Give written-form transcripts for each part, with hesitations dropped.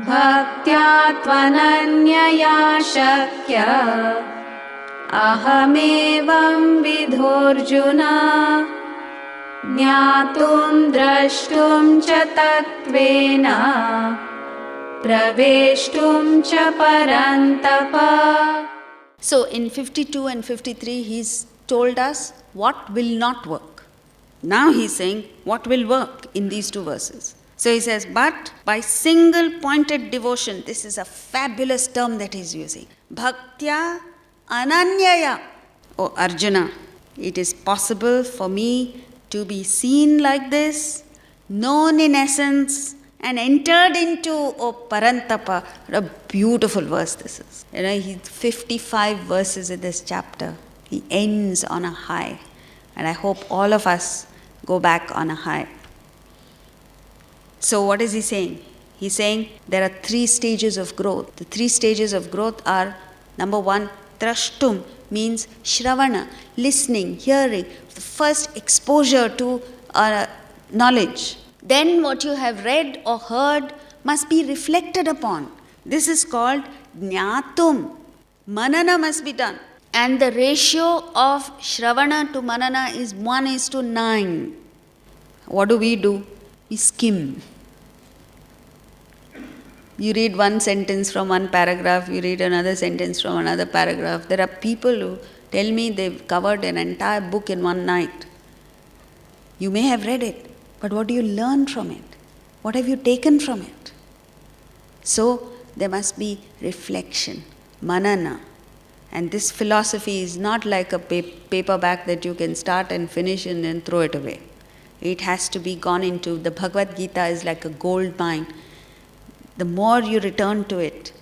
भक्त्या त्वनन्यया शक्य अहमेवं विधोऽर्जुन ज्ञातुं द्रष्टुं च तत्त्वेन प्रवेष्टुं च परन्तप. So in 52 and 53 he's told us what will not work. Now he's saying what will work in these two verses. So he says, but by single pointed devotion, this is a fabulous term that he's using. Bhaktya ananyaya. Oh Arjuna, it is possible for me to be seen like this, known in essence, and entered into, Parantapa. What a beautiful verse this is. He's 55 verses in this chapter. He ends on a high. And I hope all of us go back on a high. So what is he saying? He's saying there are 3 stages of growth. The 3 stages of growth are, number 1, trashtum, means shravana, listening, hearing, the first exposure to knowledge. Then what you have read or heard must be reflected upon. This is called jnatum. Manana must be done. And the ratio of shravana to manana is 1:9. What do? We skim. You read one sentence from one paragraph, you read another sentence from another paragraph. There are people who tell me they've covered an entire book in one night. You may have read it, but what do you learn from it? What have you taken from it? So there must be reflection, manana. And this philosophy is not like a paperback that you can start and finish and then throw it away. It has to be gone into. The Bhagavad Gita is like a gold mine. The more you return to it,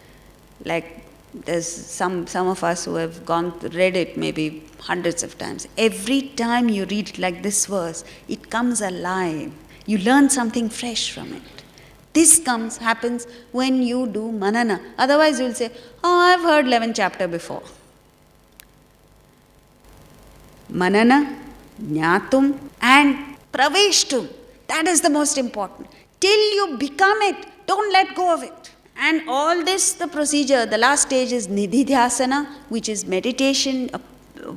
like there's some of us who have read it maybe hundreds of times. Every time you read it like this verse, it comes alive. You learn something fresh from it. This happens when you do manana. Otherwise you'll say, I've heard 11th chapter before. Manana, jnatum and praveshtum. That is the most important. Till you become it, don't let go of it. And all this, the procedure, the last stage is nididhyasana, which is meditation,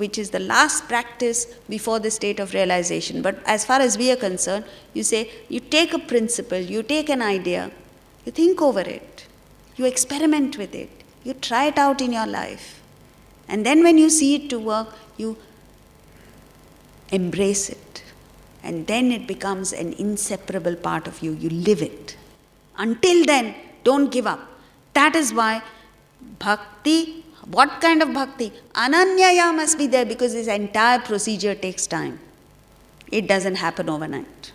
which is the last practice before the state of realization. But as far as we are concerned, you say, you take a principle, you take an idea, you think over it, you experiment with it, you try it out in your life. And then when you see it to work, you embrace it. And then it becomes an inseparable part of you. You live it. Until then, don't give up. That is why bhakti, what kind of bhakti? Ananyaya must be there, because this entire procedure takes time. It doesn't happen overnight.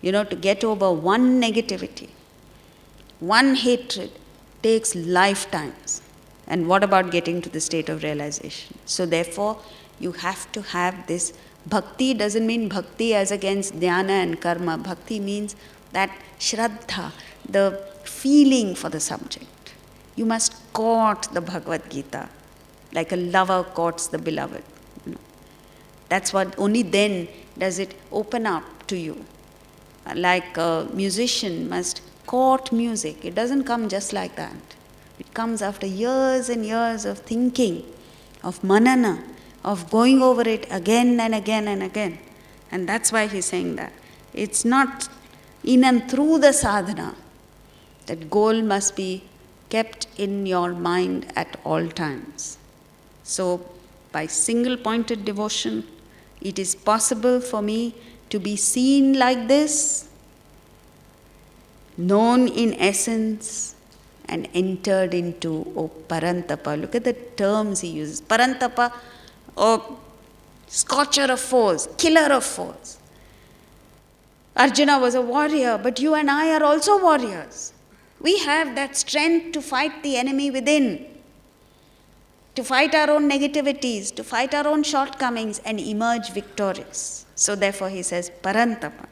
To get over one negativity, one hatred, takes lifetimes. And what about getting to the state of realization? So therefore, you have to have this. Bhakti doesn't mean bhakti as against dhyana and karma. Bhakti means that shraddha, the feeling for the subject. You must court the Bhagavad Gita like a lover courts the beloved. That's what, only then does it open up to you. Like a musician must court music. It doesn't come just like that. It comes after years and years of thinking, of manana, of going over it again and again and again. And that's why he's saying that. It's not in and through the sadhana. That goal must be kept in your mind at all times. So, by single-pointed devotion, it is possible for me to be seen like this, known in essence, and entered into, Parantapa. Look at the terms he uses. Parantapa, scorcher of foes, killer of foes. Arjuna was a warrior, but you and I are also warriors. We have that strength to fight the enemy within, to fight our own negativities, to fight our own shortcomings and emerge victorious. So therefore he says, Parantapa.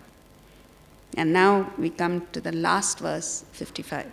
And now we come to the last verse, 55.